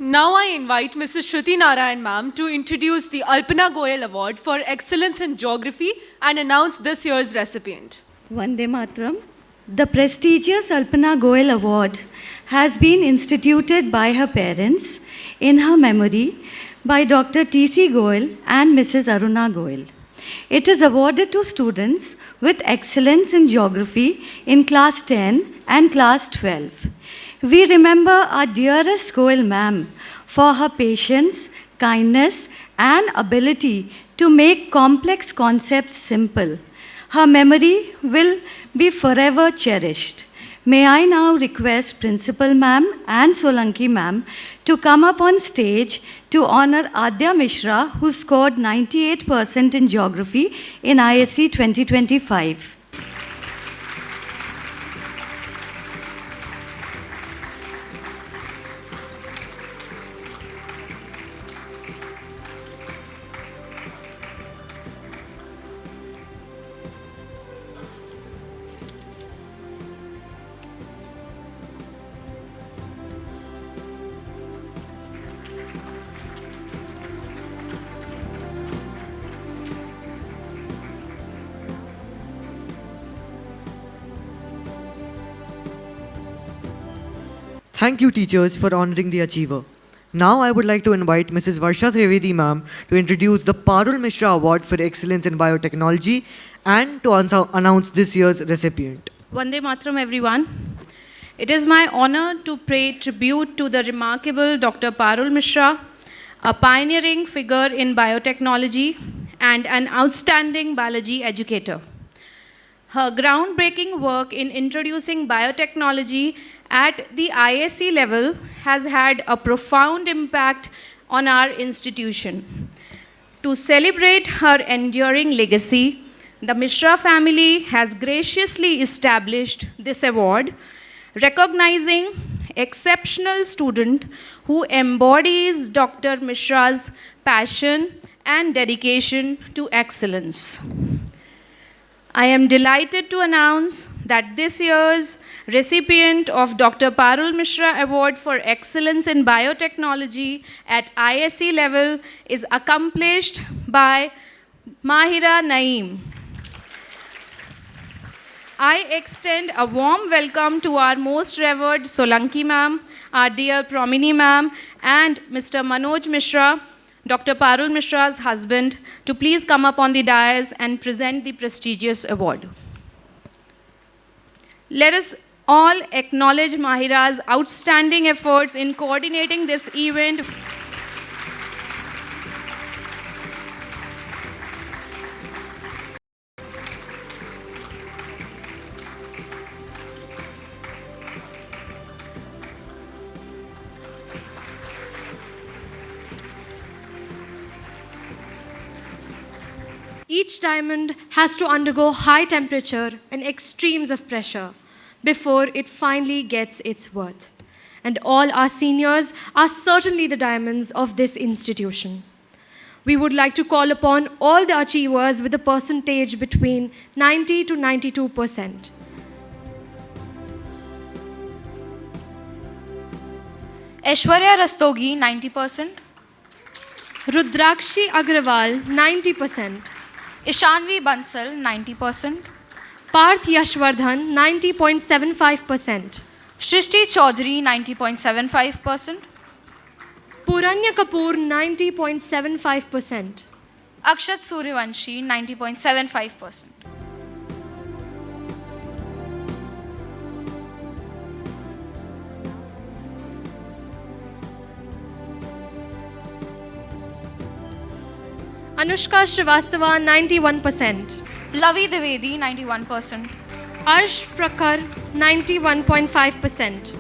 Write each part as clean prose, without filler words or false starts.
Now I invite Mrs. Shruti Narayan ma'am to introduce the Alpana Goyal Award for Excellence in Geography and announce this year's recipient. Vande Matram. The prestigious Alpana Goyal Award has been instituted by her parents in her memory by Dr. T.C. Goyal and Mrs. Aruna Goyal. It is awarded to students with excellence in geography in class 10 and class 12. We remember our dearest Goyal ma'am for her patience, kindness, and ability to make complex concepts simple. Her memory will be forever cherished. May I now request Principal Ma'am and Solanki Ma'am to come up on stage to honor Adya Mishra, who scored 98% in geography in ISC 2025. Thank you, teachers, for honoring the achiever. Now I would like to invite Mrs. Varsha Trivedi ma'am to introduce the Parul Mishra Award for Excellence in Biotechnology and to announce this year's recipient. Vande Matram, everyone. It is my honor to pay tribute to the remarkable Dr. Parul Mishra, a pioneering figure in biotechnology and an outstanding biology educator. Her groundbreaking work in introducing biotechnology at the ISC level has had a profound impact on our institution. To celebrate her enduring legacy, the Mishra family has graciously established this award, recognizing exceptional student who embodies Dr. Mishra's passion and dedication to excellence. I am delighted to announce that this year's recipient of Dr. Parul Mishra Award for Excellence in Biotechnology at ISC level is accomplished by Mahira Naeem. I extend a warm welcome to our most revered Solanki ma'am, our dear Promini ma'am, and Mr. Manoj Mishra, Dr. Parul Mishra's husband, to please come up on the dais and present the prestigious award. Let us all acknowledge Mahira's outstanding efforts in coordinating this event. Each diamond has to undergo high temperature and extremes of pressure before it finally gets its worth. And all our seniors are certainly the diamonds of this institution. We would like to call upon all the achievers with a percentage between 90 to 92%. Aishwarya Rastogi, 90%. Rudrakshi Agrawal, 90%. Ishanvi Bansal, 90%. Parth Yashwardhan, 90.75%. Shrishti Chaudhary, 90.75%. Puranya Kapoor, 90.75%. Akshat Suryavanshi, 90.75%. Anushka Srivastava, 91%. Lavi Divedi, 91%. Arsh Prakhar, 91.5%.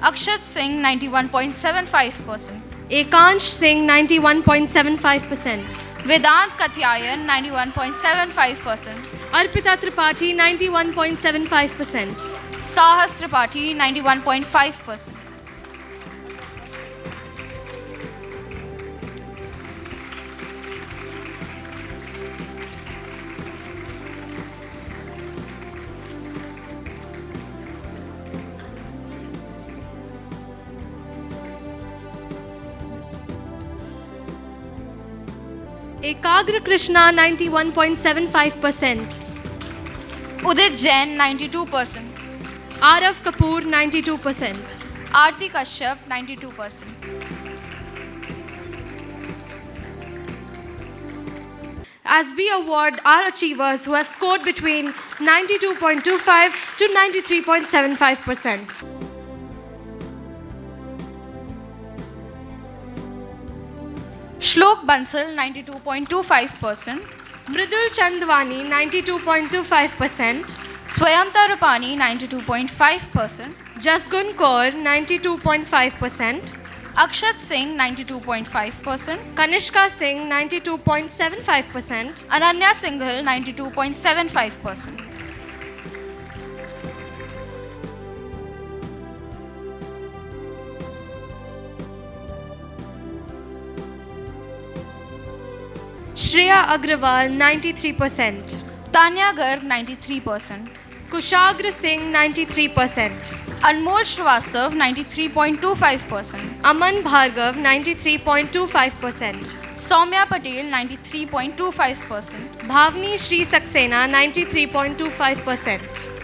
Akshat Singh, 91.75%. Ekansh Singh, 91.75%. Vedant Katyayan, 91.75%. Arpita Tripathi, 91.75%. Sahas Tripathi, 91.5%. Ekagra Krishna 91.75%. Udit Jain 92%. Arav Kapoor 92%. Aarti Kashyap 92%. As we award our achievers who have scored between 92.25 to 93.75%. Shlok Bansal 92.25%. Mridul Chandwani 92.25%. Swayamta Rupani 92.5%. Jasgun Kaur 92.5%. Akshat Singh 92.5%. Kanishka Singh 92.75%. Ananya Singhal 92.75%. Shreya Agrawal 93%. Tanya Garg 93%. Kushagra Singh 93%. Anmol Srivastav 93.25%. Aman Bhargav 93.25%. Soumya Patel 93.25%. Bhavni Shri Saxena 93.25%.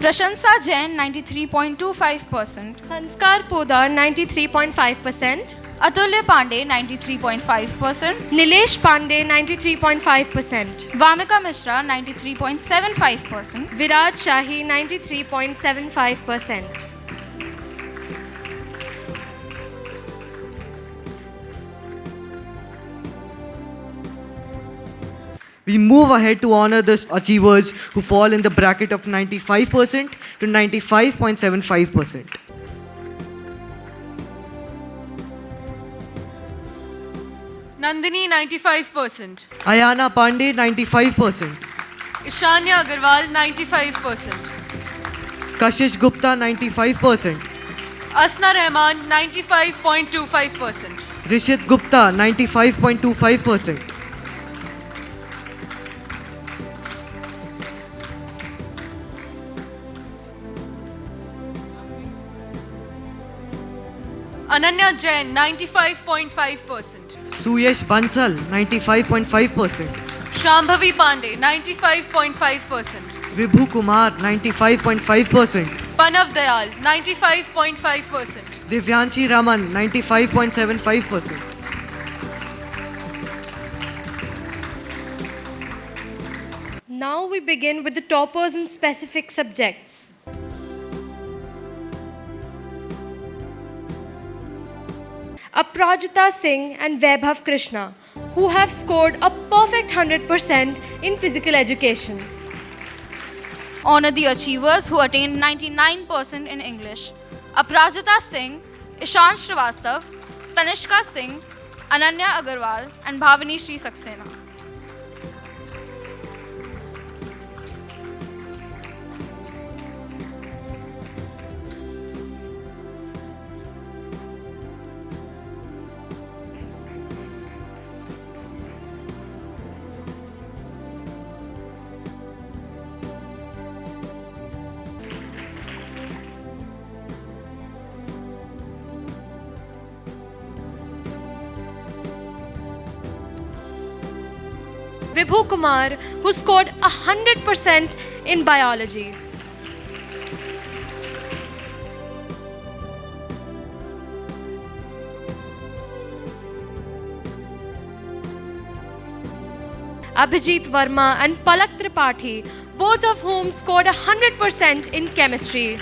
Prashansa Jain 93.25%. Sanskar Podar 93.5%. Atulya Pandey 93.5%. Nilesh Pandey 93.5%. Vamika Mishra 93.75%. Virat Shahi 93.75%. We move ahead to honor the achievers who fall in the bracket of 95% to 95.75%. Nandini 95%. Ayana Pandey 95%. Ishanya Agarwal 95%. Kashish Gupta 95%. Asna Rahman 95.25%. Rishit Gupta 95.25%. Ananya Jain 95.5%. Suyesh Bansal 95.5%. Shambhavi Pandey 95.5%. Vibhu Kumar 95.5%. Panav Dayal 95.5%. Divyanshi Raman 95.75%. Now we begin with the toppers in specific subjects. Aprajita Singh and Vaibhav Krishna, who have scored a perfect 100% in physical education. Honor the achievers who attained 99% in English. Aprajita Singh, Ishant Srivastav, Tanishka Singh, Ananya Agarwal and Bhavani Shri Saxena. Vibhu Kumar, who scored 100% in biology. Abhijit Verma and Palak Tripathi, both of whom scored 100% in chemistry.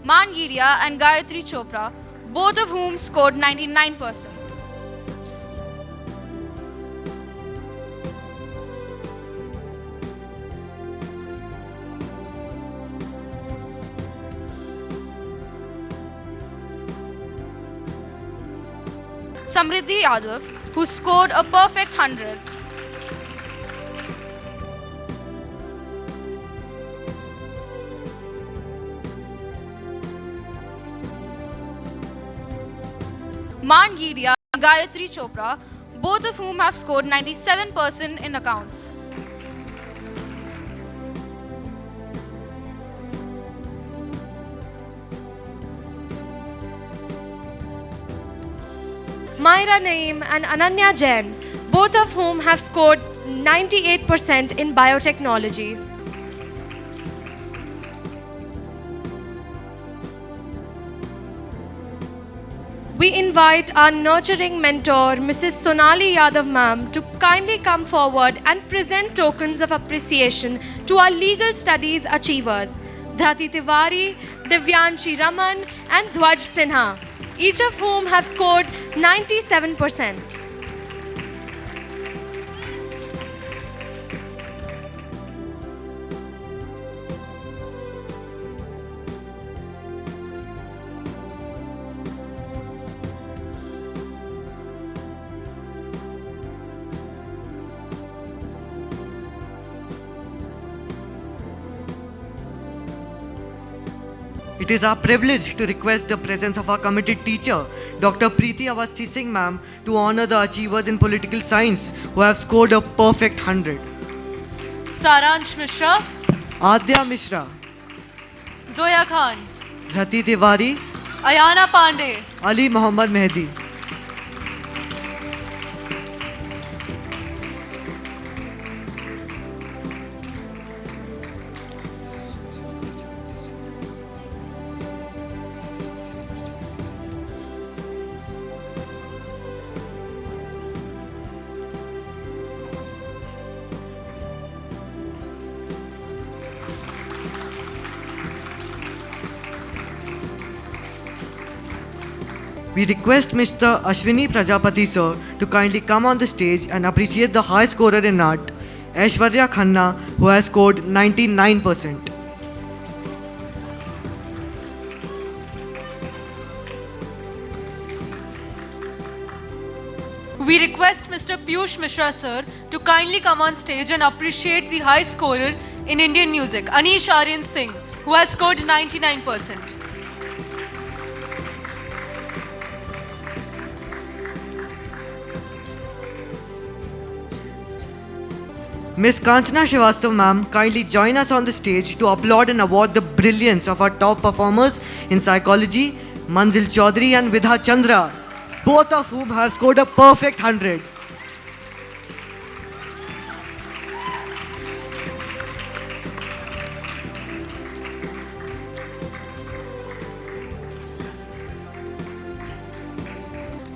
Mangiria and Gayatri Chopra, both of whom scored 99%. Samriddhi Yadav, who scored a perfect 100. Mangidia and Gayatri Chopra, both of whom have scored 97% in accounts. Myra Naeem and Ananya Jain, both of whom have scored 98% in biotechnology. We invite our nurturing mentor, Mrs. Sonali Yadav ma'am, to kindly come forward and present tokens of appreciation to our legal studies achievers, Dhrati Tiwari, Divyanshi Raman, and Dhwaj Sinha, each of whom have scored 97%. It is our privilege to request the presence of our committed teacher, Dr. Preeti Avasthi Singh ma'am, to honor the achievers in political science who have scored a perfect 100. Saransh Mishra, Adya Mishra, Zoya Khan, Dhrati Tiwari, Ayana Pandey, Ali Muhammad Mehdi. We request Mr. Ashwini Prajapati sir to kindly come on the stage and appreciate the high scorer in art, Aishwarya Khanna, who has scored 99%. We request Mr. Piyush Mishra sir to kindly come on stage and appreciate the high scorer in Indian music, Anish Aryan Singh, who has scored 99%. Miss Kanchana Srivastav ma'am, kindly join us on the stage to applaud and award the brilliance of our top performers in psychology, Manzil Chaudhary and Vidha Chandra, both of whom have scored a perfect 100.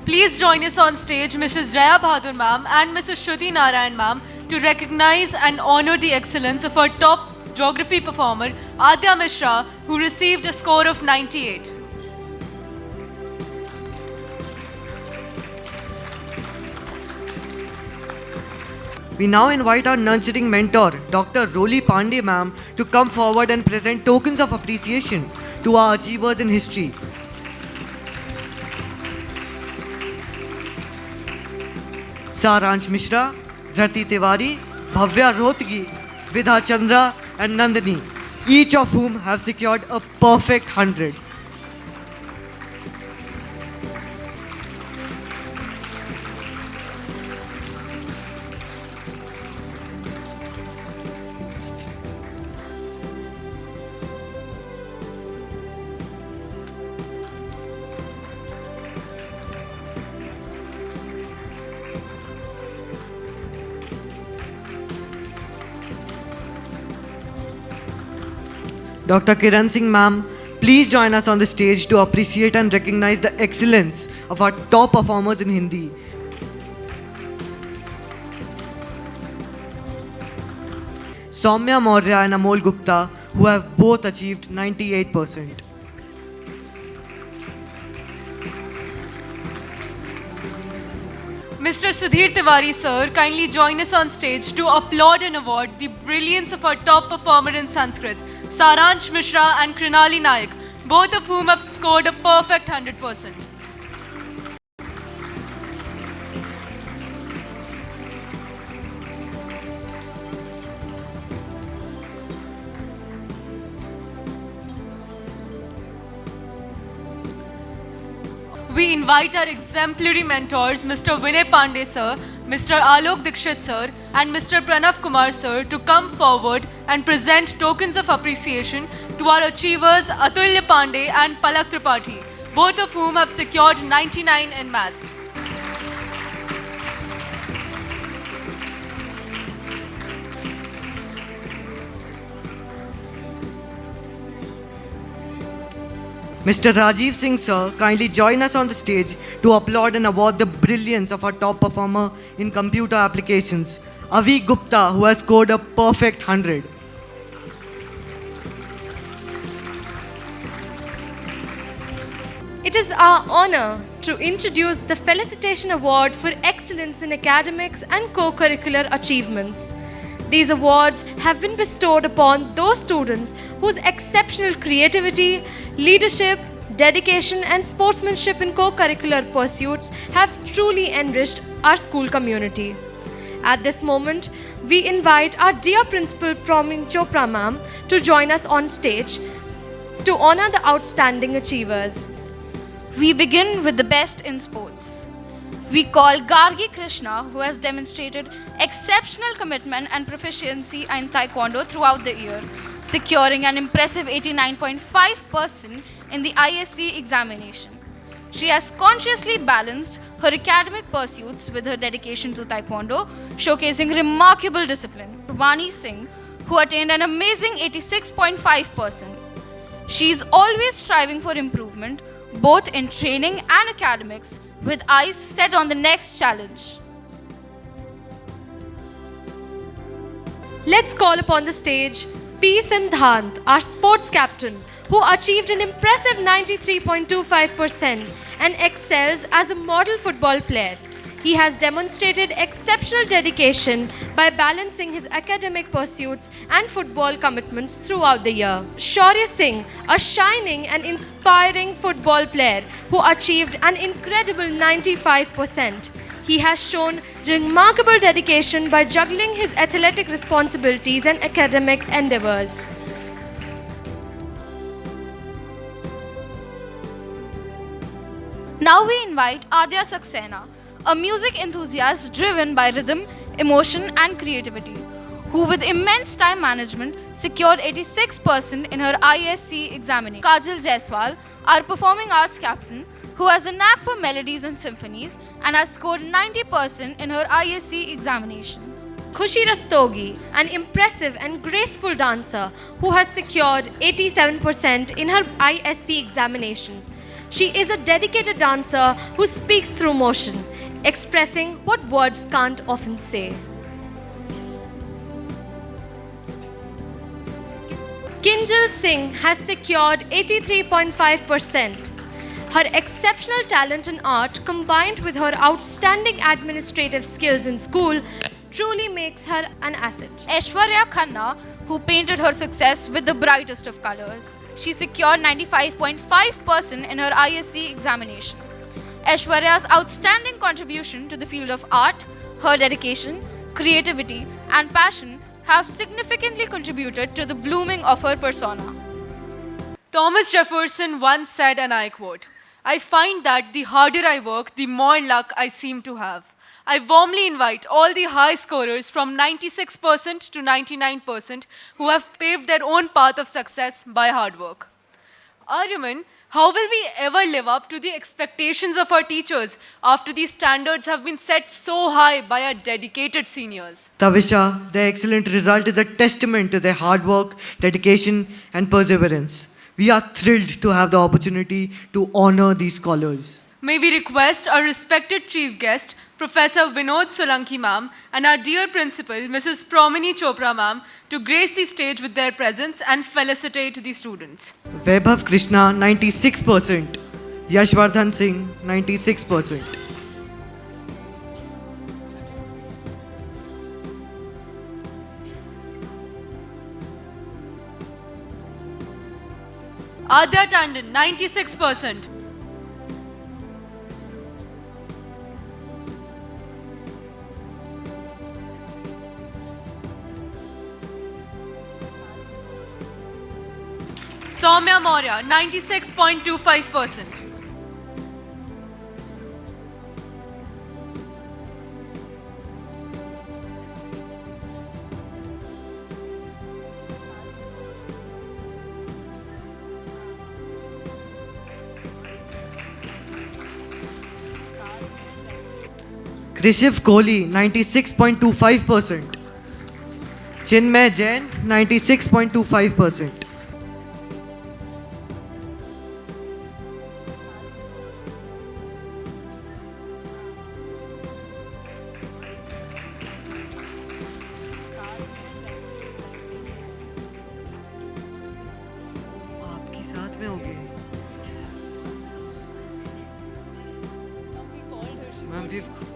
Please join us on stage, Mrs. Jaya Bahadur ma'am and Mrs. Shruti Narayan ma'am, to recognize and honor the excellence of our top geography performer, Adya Mishra, who received a score of 98. We now invite our nurturing mentor, Dr. Roli Pandey ma'am, to come forward and present tokens of appreciation to our achievers in history. Saransh Mishra, Dhrati Tiwari, Bhavya Rohtgi, Vidha Chandra and Nandini, each of whom have secured a perfect 100. Dr. Kiran Singh ma'am, please join us on the stage to appreciate and recognize the excellence of our top performers in Hindi. Soumya Maurya and Amol Gupta, who have both achieved 98%. Mr. Sudhir Tiwari sir, kindly join us on stage to applaud and award the brilliance of our top performer in Sanskrit, Saransh Mishra and Krinali Naik, both of whom have scored a perfect 100%. we invite our exemplary mentors, Mr. Vinay Pandey sir, Mr. Alok Dikshit sir, and Mr. Pranav Kumar sir to come forward and present tokens of appreciation to our achievers Atulya Pandey and Palak Tripathi, both of whom have secured 99 in maths. Mr. Rajiv Singh sir, kindly join us on the stage to applaud and award the brilliance of our top performer in computer applications, Avi Gupta, who has scored a perfect 100. It is our honor to introduce the Felicitation Award for Excellence in Academics and Co-Curricular Achievements. These awards have been bestowed upon those students whose exceptional creativity, leadership, dedication, and sportsmanship in co-curricular pursuits have truly enriched our school community. At this moment, we invite our dear Principal Promin Chopra ma'am to join us on stage to honor the outstanding achievers. We begin with the best in sports. We call Gargi Krishna, who has demonstrated exceptional commitment and proficiency in Taekwondo throughout the year, securing an impressive 89.5% in the ISC examination. She has consciously balanced her academic pursuits with her dedication to Taekwondo, showcasing remarkable discipline. Vani Singh, who attained an amazing 86.5%. She is always striving for improvement, both in training and academics, with eyes set on the next challenge. Let's call upon the stage P. Sindhant, our sports captain, who achieved an impressive 93.25% and excels as a model football player. He has demonstrated exceptional dedication by balancing his academic pursuits and football commitments throughout the year. Shaurya Singh, a shining and inspiring football player who achieved an incredible 95%. He has shown remarkable dedication by juggling his athletic responsibilities and academic endeavors. Now we invite Adya Saxena, a music enthusiast driven by rhythm, emotion, and creativity, who with immense time management secured 86% in her ISC examination. Kajal Jaiswal, our performing arts captain, who has a knack for melodies and symphonies and has scored 90% in her ISC examinations. Khushi Rastogi, an impressive and graceful dancer who has secured 87% in her ISC examination. She is a dedicated dancer who speaks through motion, expressing what words can't often say. Kinjal Singh has secured 83.5%. Her exceptional talent in art combined with her outstanding administrative skills in school truly makes her an asset. Aishwarya Khanna, who painted her success with the brightest of colors. She secured 95.5% in her ISC examination. Aishwarya's outstanding contribution to the field of art, her dedication, creativity, and passion have significantly contributed to the blooming of her persona. Thomas Jefferson once said, and I quote, "I find that the harder I work, the more luck I seem to have." I warmly invite all the high scorers from 96% to 99% who have paved their own path of success by hard work. Aryaman, how will we ever live up to the expectations of our teachers after these standards have been set so high by our dedicated seniors? Tavisha, their excellent result is a testament to their hard work, dedication, and perseverance. We are thrilled to have the opportunity to honor these scholars. May we request our respected chief guest, Professor Vinod Solanki ma'am, and our dear principal, Mrs. Promini Chopra ma'am, to grace the stage with their presence and felicitate the students. Vaibhav Krishna, 96%. Yashvardhan Singh, 96%. Adya Tandon, 96%. Soumya Maurya, 96.25%. Krishiv Kohli, 96.25%. Chinmay Jain, 96.25%. आपकी साथ में होगी ma'am we've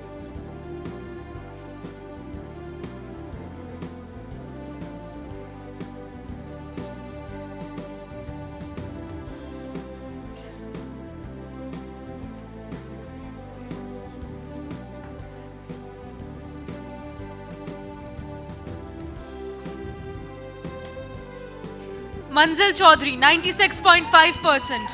Manzil Chaudhary, 96.5%.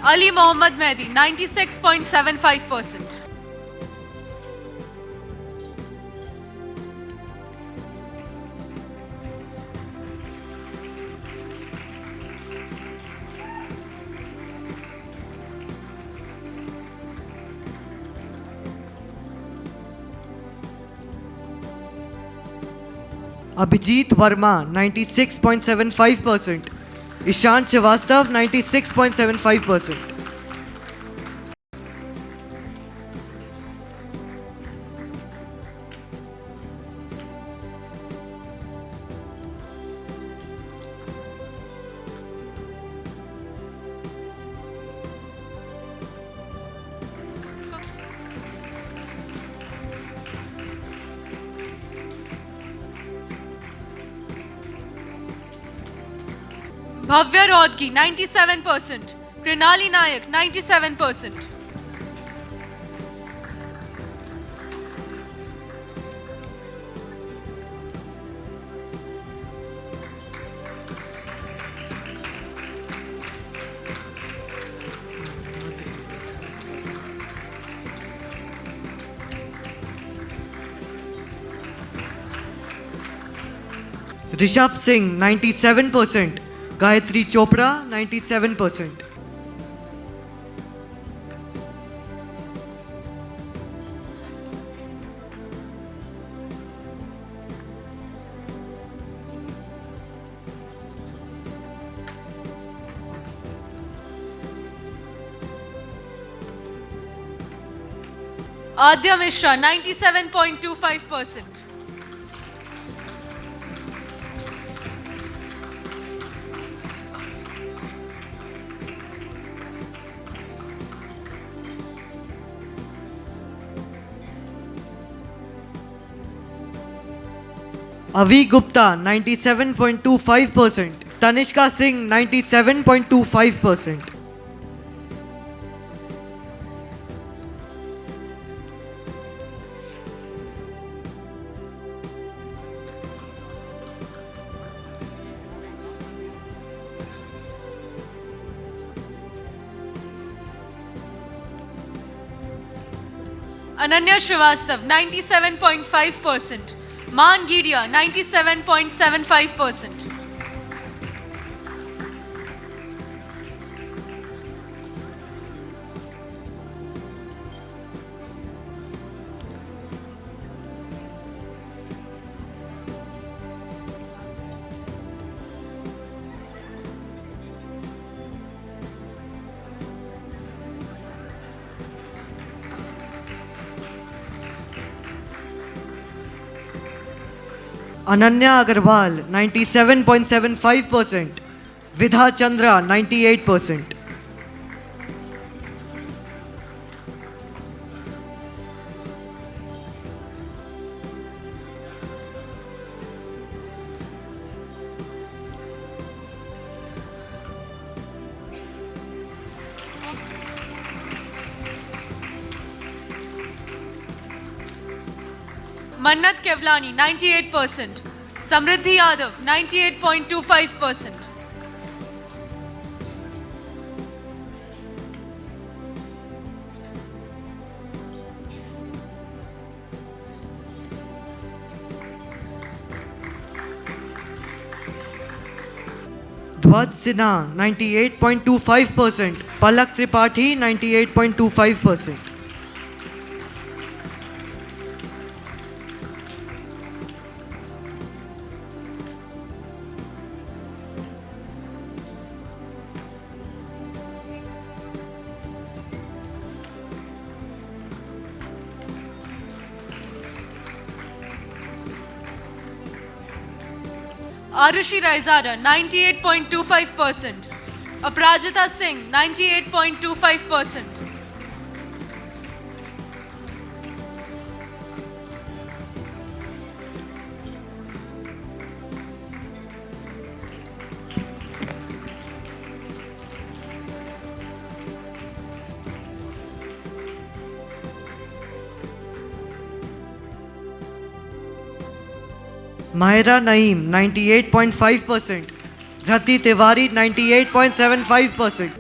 Ali Mohammad Mehdi, 96.75%. Abhijit Verma, 96.75%. Ishant Srivastav, 96.75%. Bhavya Rodgi, 97%. Pranali Nayak, 97%. Rishabh Singh, 97%. Gayatri Chopra, 97%. Adya Mishra, 97.25%. Avi Gupta, 97.25%. Tanishka Singh, 97.25%. Ananya Srivastav, 97.5%. Man Gidia, 97.75%. Ananya Agarwal, 97.75%. Vidha Chandra, 98%. Mannat Kevlani, 98%. Samriddhi Yadav, 98.25%. Vadh Sinha, 98.25%. Palak Tripathi, 98.25%. Arushi Raizada, 98.25%. Aprajita Singh, 98.25%. Mahira Naeem, 98.5%. Dhrati Tiwari, 98.75%.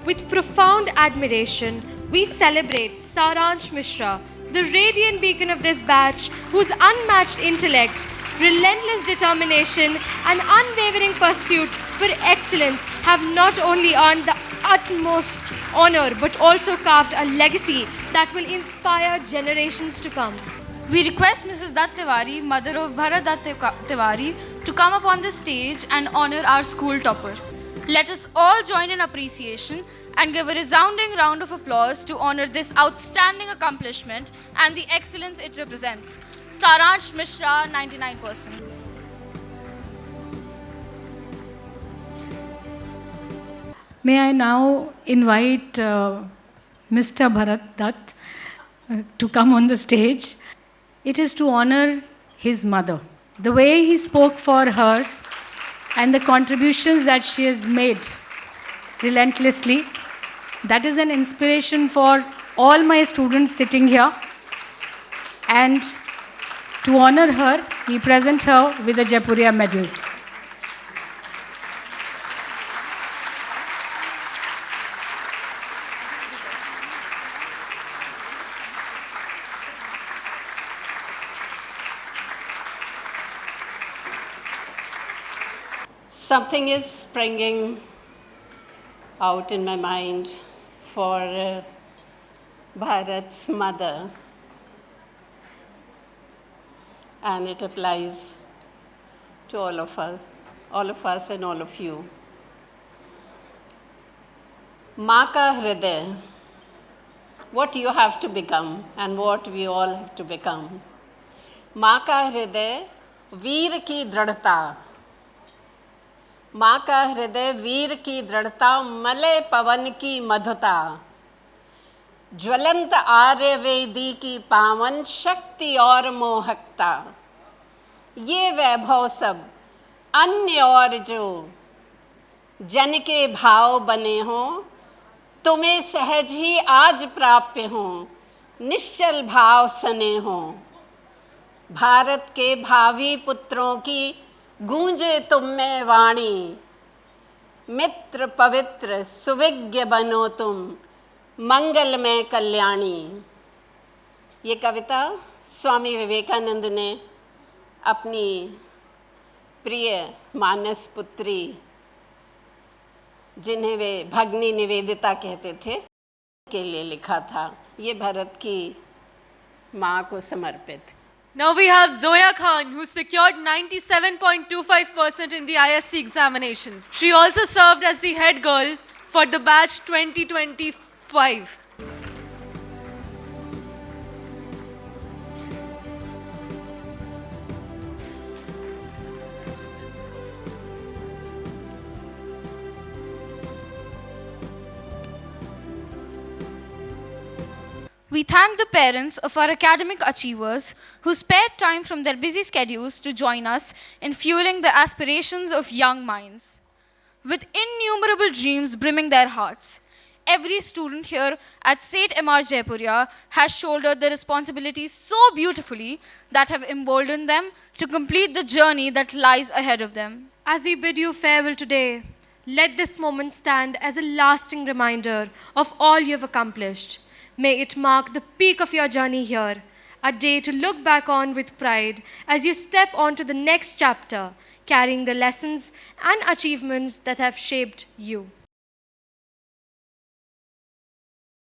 With profound admiration, we celebrate Saransh Mishra, the radiant beacon of this batch, whose unmatched intellect, relentless determination, and unwavering pursuit for excellence have not only earned the utmost honor but also carved a legacy that will inspire generations to come. We request Mrs. Dutt Tiwari, mother of Bharat Dutt Tiwari, to come upon the stage and honor our school topper. Let us all join in appreciation and give a resounding round of applause to honor this outstanding accomplishment and the excellence it represents. Saransh Mishra, 99%. May I now invite Mr. Bharat Dutt to come on the stage. It is to honor his mother. The way he spoke for her and the contributions that she has made relentlessly, that is an inspiration for all my students sitting here. And to honor her, we present her with a Jaipuria medal. Something is springing out in my mind for Bharat's mother, and it applies to all of us and all of you. Maa ka hriday, what you have to become and what we all have to become. Maa ka hriday, veer ki dृढ़ता. माँ का हृदय वीर की दृढ़ता, Malay पवन की मधुता, ज्वलंत आर्यवेदी की पावन शक्ति और मोहकता, ये वैभव सब अन्य और जो जन के भाव बने हों, तुम्हें सहज ही आज प्राप्य हों, निश्चल भाव सने हों। भारत के भावी पुत्रों की गूंजे तुम में वाणी, मित्र पवित्र सुविज्ञ बनो तुम, मंगलमय कल्याणी। ये कविता स्वामी विवेकानंद ने अपनी प्रिय मानस पुत्री, जिन्हें वे भगनी निवेदिता कहते थे, के लिए लिखा था। ये भारत की माँ को समर्पित। Now we have Zoya Khan, who secured 97.25% in the ISC examinations. She also served as the head girl for the batch 2025. We thank the parents of our academic achievers who spared time from their busy schedules to join us in fueling the aspirations of young minds. With innumerable dreams brimming their hearts, every student here at St. M.R. Jaipuria has shouldered the responsibilities so beautifully that have emboldened them to complete the journey that lies ahead of them. As we bid you farewell today, let this moment stand as a lasting reminder of all you have accomplished. May it mark the peak of your journey here, a day to look back on with pride as you step on to the next chapter, carrying the lessons and achievements that have shaped you.